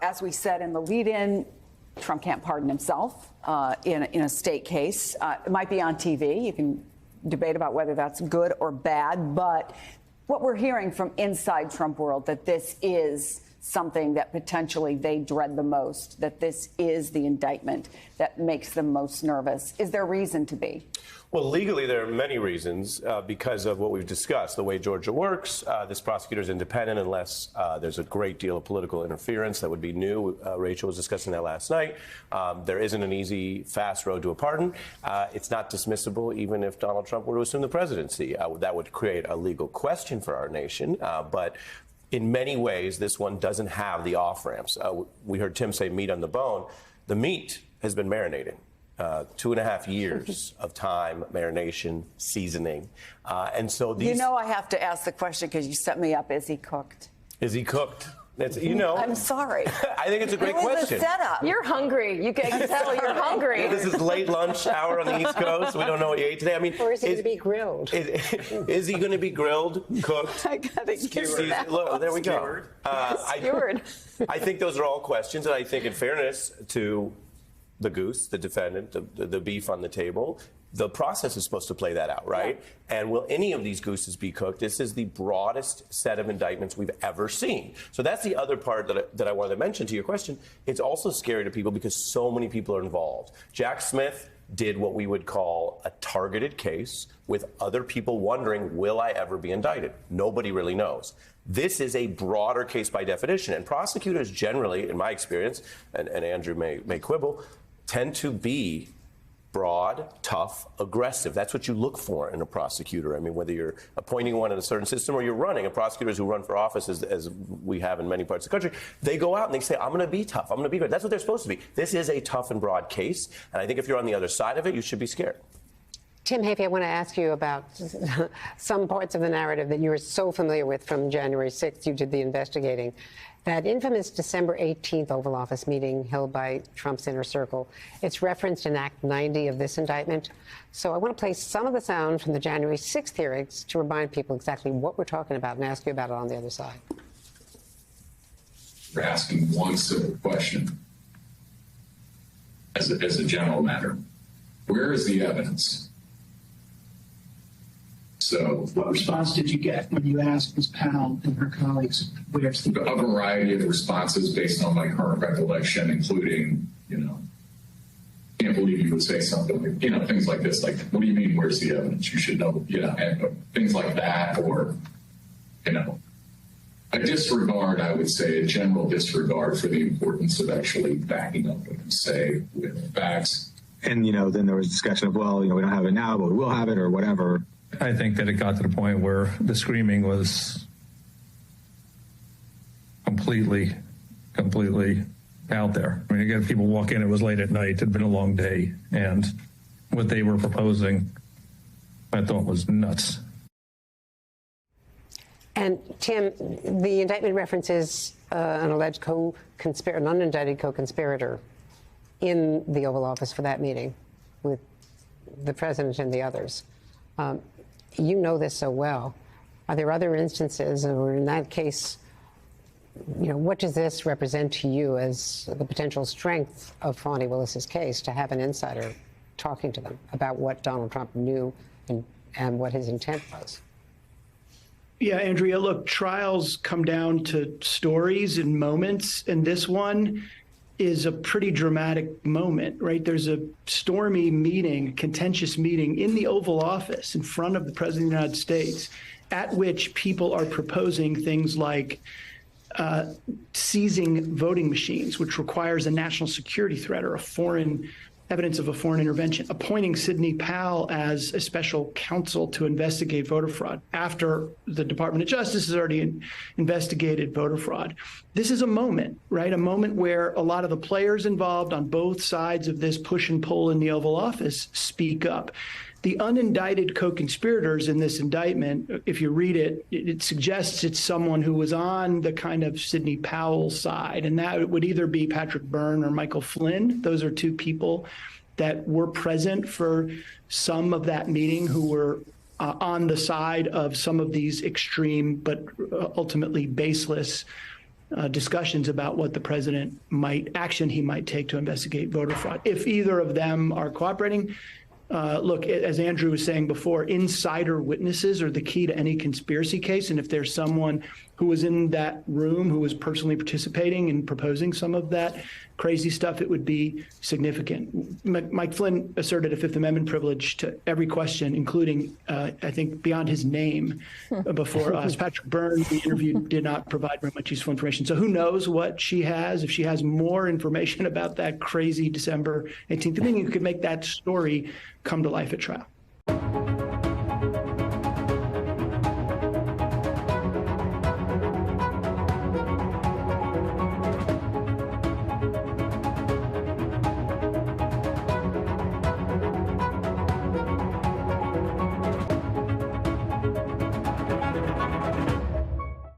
As we said in the lead-in, Trump can't pardon himself in a state case. It might be on TV. You can debate about whether that's good or bad. But what we're hearing from inside Trump world, that this is something that potentially they dread the most, that this is the indictment that makes them most nervous. Is there reason to be? Well, legally, there are many reasons because of what we've discussed. The way Georgia works, this prosecutor is independent unless there's a great deal of political interference that would be new. Rachel was discussing that last night. There isn't an easy, fast road to a pardon. It's not dismissible even if Donald Trump were to assume the presidency. That would create a legal question for our nation. But in many ways, this one doesn't have the off-ramps. We heard Tim say meat on the bone. The meat has been marinating. 2.5 years of time, marination, seasoning. And so these... I have to ask the question because you set me up. Is he cooked? Is he cooked? I'm sorry. I think it's a great question. It was a setup. You're hungry. You can tell you're hungry. This is late lunch hour on the East Coast. We don't know what you ate today. I mean, or is he going to be grilled? Is he going to be grilled, cooked? I gotta get Look, there we go. Skewered. I think those are all questions, and I think in fairness to the goose, the defendant, the beef on the table, the process is supposed to play that out, right? Yeah. And will any of these gooses be cooked? This is the broadest set of indictments we've ever seen. So that's the other part that I wanted to mention to your question. It's also scary to people because so many people are involved. Jack Smith did what we would call a targeted case with other people wondering, will I ever be indicted? Nobody really knows. This is a broader case by definition. And prosecutors generally, in my experience, and Andrew may quibble, tend to be broad, tough, aggressive. That's what you look for in a prosecutor. I mean, whether you're appointing one in a certain system or you're running, and prosecutors who run for office, as we have in many parts of the country, they go out and they say, I'm going to be tough. I'm going to be good. That's what they're supposed to be. This is a tough and broad case. And I think if you're on the other side of it, you should be scared. Tim Heaphy, I want to ask you about some parts of the narrative that you were so familiar with from January 6th. You did the investigating. That infamous December 18th Oval Office meeting held by Trump's inner circle, it's referenced in Act 90 of this indictment. So I want to play some of the sound from the January 6th hearings to remind people exactly what we're talking about and ask you about it on the other side. We're asking one simple question as a general matter. Where is the evidence? So, what response did you get when you asked Ms. Powell and her colleagues where's the a variety of the responses based on my current recollection, including, can't believe you would say something like, things like this, like, what do you mean, where's the evidence? You should know, and things like that, or, a disregard, I would say, a general disregard for the importance of actually backing up what you say with facts. And, then there was discussion of, well, we don't have it now, but we will have it or whatever. I think that it got to the point where the screaming was completely out there. I mean, again, people walk in, it was late at night, it had been a long day, and what they were proposing, I thought was nuts. And Tim, the indictment references an alleged an unindicted co-conspirator in the Oval Office for that meeting with the president and the others. You know this so well. Are there other instances, or in that case, what does this represent to you as the potential strength of Fani Willis's case to have an insider talking to them about what Donald Trump knew and what his intent was? Yeah, Andrea, look, trials come down to stories and moments, and this one is a pretty dramatic moment, right? There's a stormy meeting, a contentious meeting in the Oval Office in front of the President of the United States, at which people are proposing things like seizing voting machines, which requires a national security threat or evidence of a foreign intervention, appointing Sidney Powell as a special counsel to investigate voter fraud after the Department of Justice has already investigated voter fraud. This is a moment, right? A moment where a lot of the players involved on both sides of this push and pull in the Oval Office speak up. The unindicted co-conspirators in this indictment, if you read it, it suggests it's someone who was on the kind of Sidney Powell side, and that would either be Patrick Byrne or Michael Flynn. Those are two people that were present for some of that meeting who were on the side of some of these extreme but ultimately baseless discussions about what the president action he might take to investigate voter fraud. If either of them are cooperating, look, as Andrew was saying before, insider witnesses are the key to any conspiracy case. And if there's someone who was in that room who was personally participating and proposing some of that crazy stuff, it would be significant. Mike Flynn asserted a Fifth Amendment privilege to every question, including, I think, beyond his name before us. Patrick Byrne, the interview, did not provide very much useful information. So who knows what she has? If she has more information about that crazy December 18th meeting, you could make that story come to life at trial.